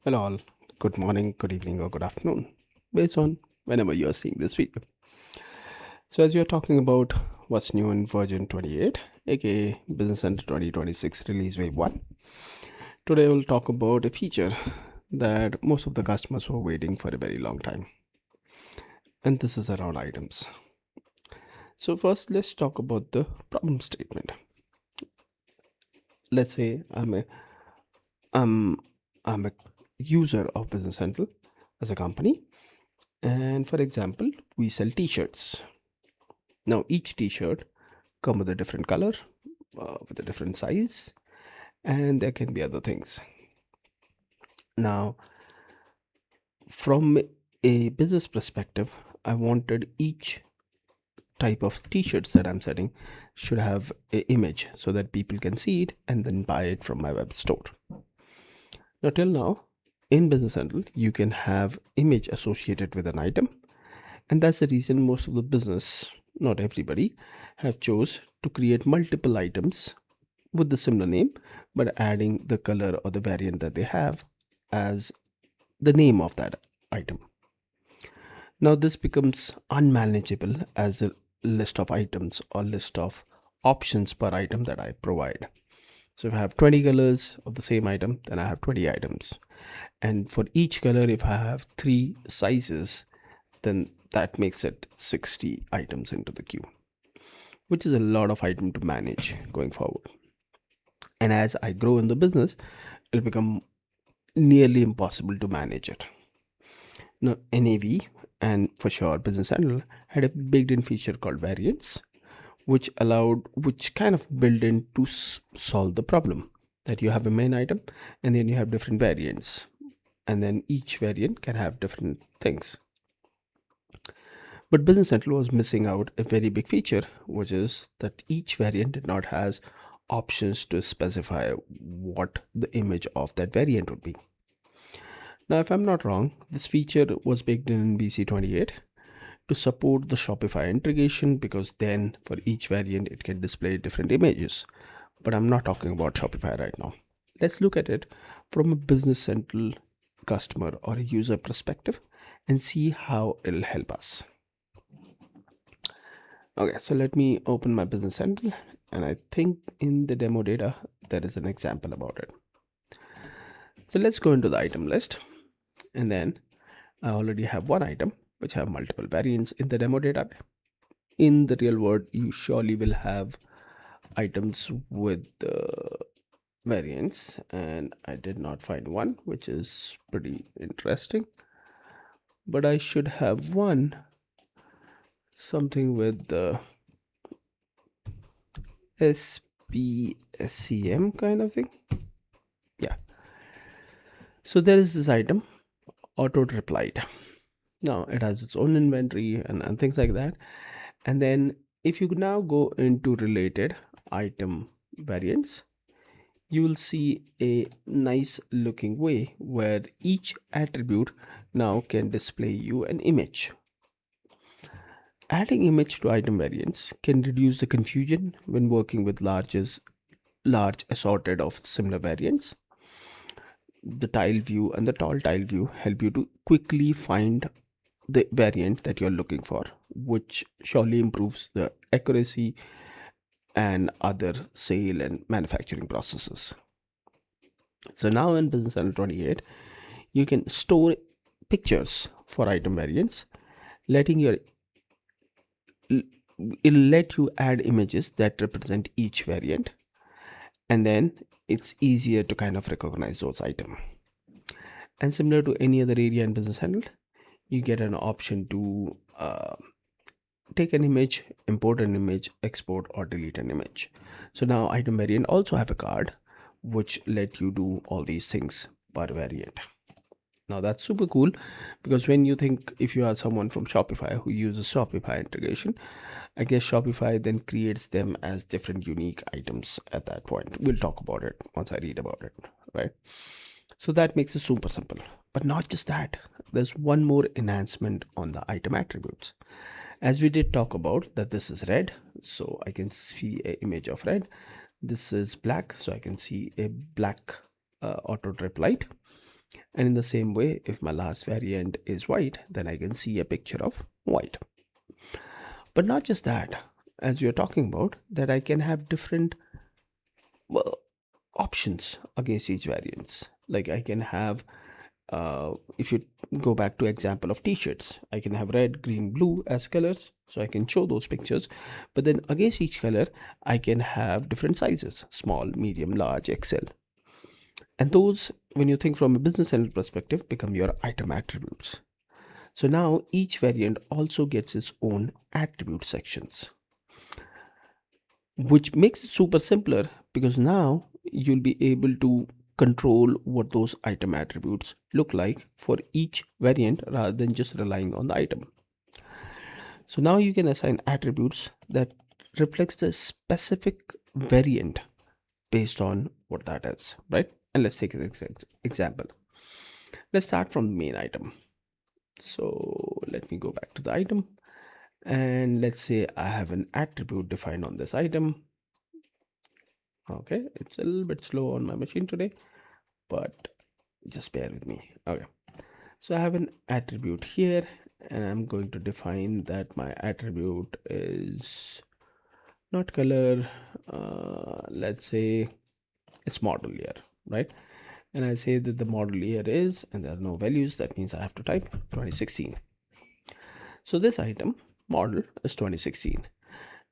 Hello, all. Good morning, good evening, or good afternoon, based on whenever you're seeing this video. So, as you're talking about what's new in version 28, aka Business Center 2026 release wave 1, today we'll talk about a feature that most of the customers were waiting for a very long time, and this is around items. So, first, let's talk about the problem statement. Let's say I'm I'm a user of Business Central as a company, and for example, we sell T-shirts. Now, each T-shirt come with a different color, with a different size, and there can be other things. Now, from a business perspective, I wanted each type of T-shirts that I'm selling should have an image so that people can see it and then buy it from my web store. Now, till now, in Business Central, you can have image associated with an item, and that's the reason most of the business, not everybody, have chose to create multiple items with the similar name, but adding the color or the variant that they have as the name of that item. Now, this becomes unmanageable as a list of items or list of options per item that I provide. So, if I have 20 colors of the same item, then I have 20 items. And for each color, if I have 3 sizes, then that makes it 60 items into the queue, which is a lot of item to manage going forward. And as I grow in the business, it'll become nearly impossible to manage it. Now, NAV and for sure Business Central had a built in feature called variants, which kind of built in to solve the problem that you have a main item and then you have different variants, and then each variant can have different things. But Business Central was missing out a very big feature, which is that each variant did not has options to specify what the image of that variant would be. Now, if I'm not wrong, this feature was baked in BC28 to support the Shopify integration, because then for each variant it can display different images. But I'm not talking about Shopify right now. Let's look at it from a Business Central customer or a user perspective and see how it'll help us. Okay, so let me open my Business Central, and I think in the demo data there is an example about it. So let's go into the item list, and then I already have one item which have multiple variants in the demo data. In the real world, you surely will have items with variants, and I did not find one, which is pretty interesting. But I should have one, something with the SPSCM kind of thing. Yeah. So there is this item, auto replied. Now it has its own inventory and things like that. And then if you now go into related item variants, you will see a nice looking way where each attribute now can display you an image. Adding image to item variants can reduce the confusion when working with large assorted of similar variants. The tile view and the tall tile view help you to quickly find the variant that you're looking for, which surely improves the accuracy and other sale and manufacturing processes. So now in Business Central 28, you can store pictures for item variants, letting your it'll let you add images that represent each variant, and then it's easier to kind of recognize those items. And similar to any other area in Business Central, you get an option to take an image, import an image, export or delete an image. So now item variant also have a card which let you do all these things per variant. Now that's super cool, because when you think, if you are someone from Shopify who uses Shopify integration, I guess Shopify then creates them as different unique items at that point. We'll talk about it once I read about it, right? So that makes it super simple. But not just that, there's one more enhancement on the item attributes. As we did talk about that this is red, so I can see an image of red. This is black, so I can see a black auto drip light. And in the same way, if my last variant is white, then I can see a picture of white. But not just that, as we are talking about, that I can have different well, options against each variance. Like I can have, if you go back to example of t-shirts, I can have red, green, blue as colors, so I can show those pictures. But then against each color, I can have different sizes: small, medium, large, XL. And those, when you think from a business center perspective, become your item attributes. So now each variant also gets its own attribute sections, which makes it super simpler, because now you'll be able to control what those item attributes look like for each variant rather than just relying on the item. So now you can assign attributes that reflects the specific variant based on what that is, right? And let's take an example. Let's start from the main item. So let me go back to the item, and let's say I have an attribute defined on this item. Okay, it's a little bit slow on my machine today, but just bear with me. Okay, so I have an attribute here, and I'm going to define that my attribute is not color. Let's say it's model year, right? And I say that the model year is, and there are no values, that means I have to type 2016. So this item model is 2016.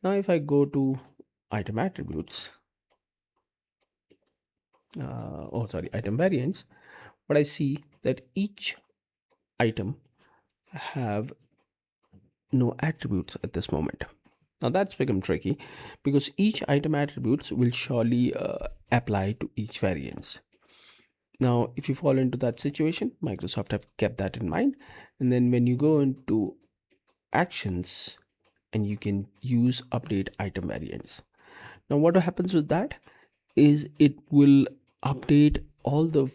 Now if I go to item attributes, item variants, what I see that each item have no attributes at this moment. Now that's become tricky, because each item attributes will surely apply to each variance. Now if you fall into that situation, Microsoft have kept that in mind, and then when you go into actions, and you can use update item variants. Now what happens with that is it will update all the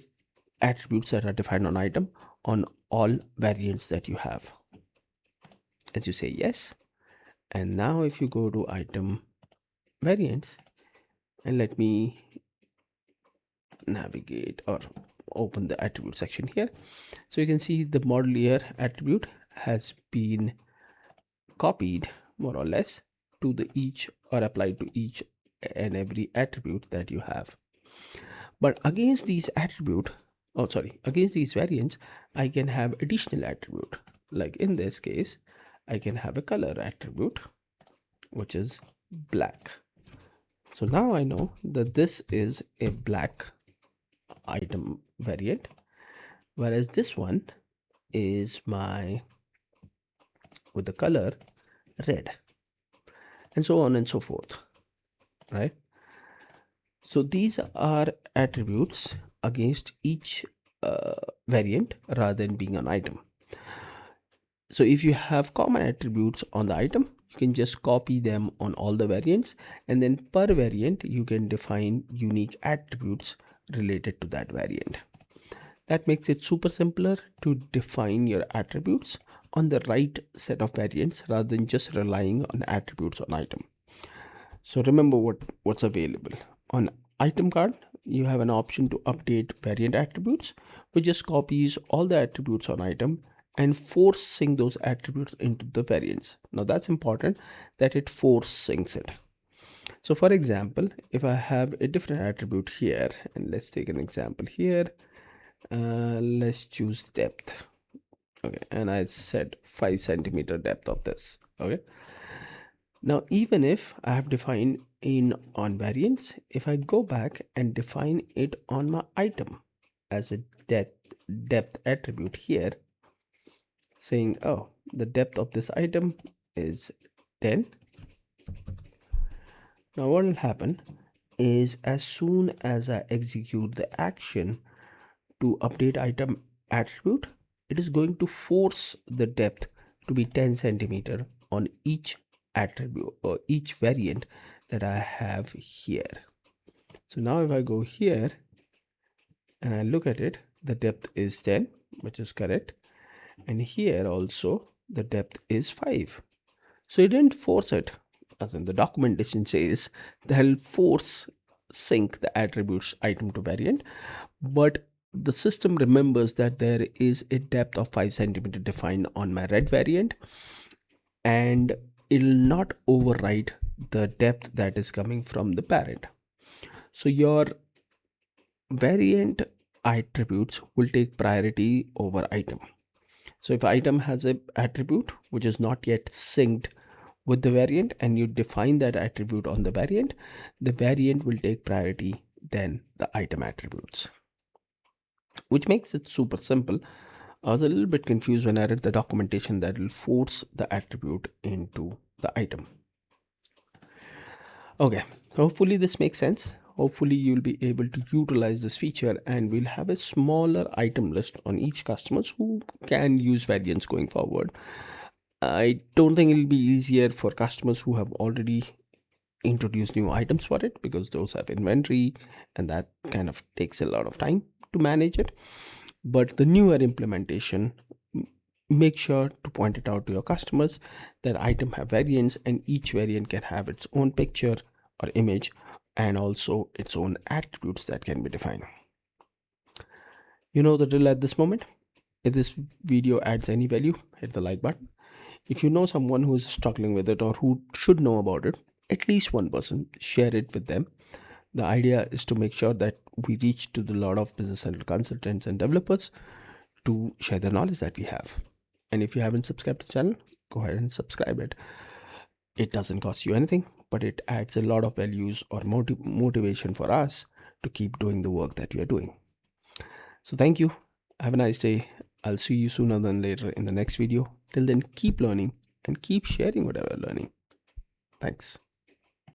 attributes that are defined on item on all variants that you have, as you say yes. And now if you go to item variants, and let me navigate or open the attribute section here, so you can see the model year attribute has been copied more or less to the each, or applied to each and every attribute that you have. But against these against these variants, I can have additional attribute. Like in this case, I can have a color attribute, which is black. So now I know that this is a black item variant, whereas this one is my with the color red, and so on and so forth, right? So these are attributes against each variant rather than being an item. So if you have common attributes on the item, you can just copy them on all the variants, and then per variant you can define unique attributes related to that variant. That makes it super simpler to define your attributes on the right set of variants rather than just relying on attributes on item. So remember what's available. On item card, you have an option to update variant attributes, which just copies all the attributes on item and force sync those attributes into the variants. Now that's important, that it force syncs it. So for example, if I have a different attribute here, and let's take an example here, let's choose depth. Okay, and I said 5 centimeter depth of this. Okay, now even if I have defined in on variance, if I go back and define it on my item as a depth attribute here, saying, oh, the depth of this item is 10. Now what will happen is, as soon as I execute the action to update item attribute, it is going to force the depth to be 10 centimeter on each attribute or each variant that I have here. So now if I go here and I look at it, the depth is 10, which is correct, and here also the depth is 5. So it didn't force it, as in the documentation says they'll force sync the attributes item to variant, but the system remembers that there is a depth of 5 centimeter defined on my red variant, and it'll not override the depth that is coming from the parent. So your variant attributes will take priority over item. So if item has a attribute which is not yet synced with the variant and you define that attribute on the variant will take priority than the item attributes, which makes it super simple. I was a little bit confused when I read the documentation that will force the attribute into the item. Okay, hopefully this makes sense. Hopefully you'll be able to utilize this feature, and we'll have a smaller item list on each customers who can use variants going forward. I don't think it'll be easier for customers who have already introduced new items for it, because those have inventory and that kind of takes a lot of time to manage it. But the newer implementation, make sure to point it out to your customers that item have variants, and each variant can have its own picture or image and also its own attributes that can be defined. You know the drill at this moment. If this video adds any value, hit the like button. If you know someone who is struggling with it or who should know about it, at least one person, share it with them. The idea is to make sure that we reach to the lot of business central consultants and developers to share the knowledge that we have. And if you haven't subscribed to the channel, go ahead and subscribe it. It doesn't cost you anything, but it adds a lot of values or motivation for us to keep doing the work that we are doing. So thank you. Have a nice day. I'll see you sooner than later in the next video. Till then, keep learning and keep sharing whatever you're learning. Thanks.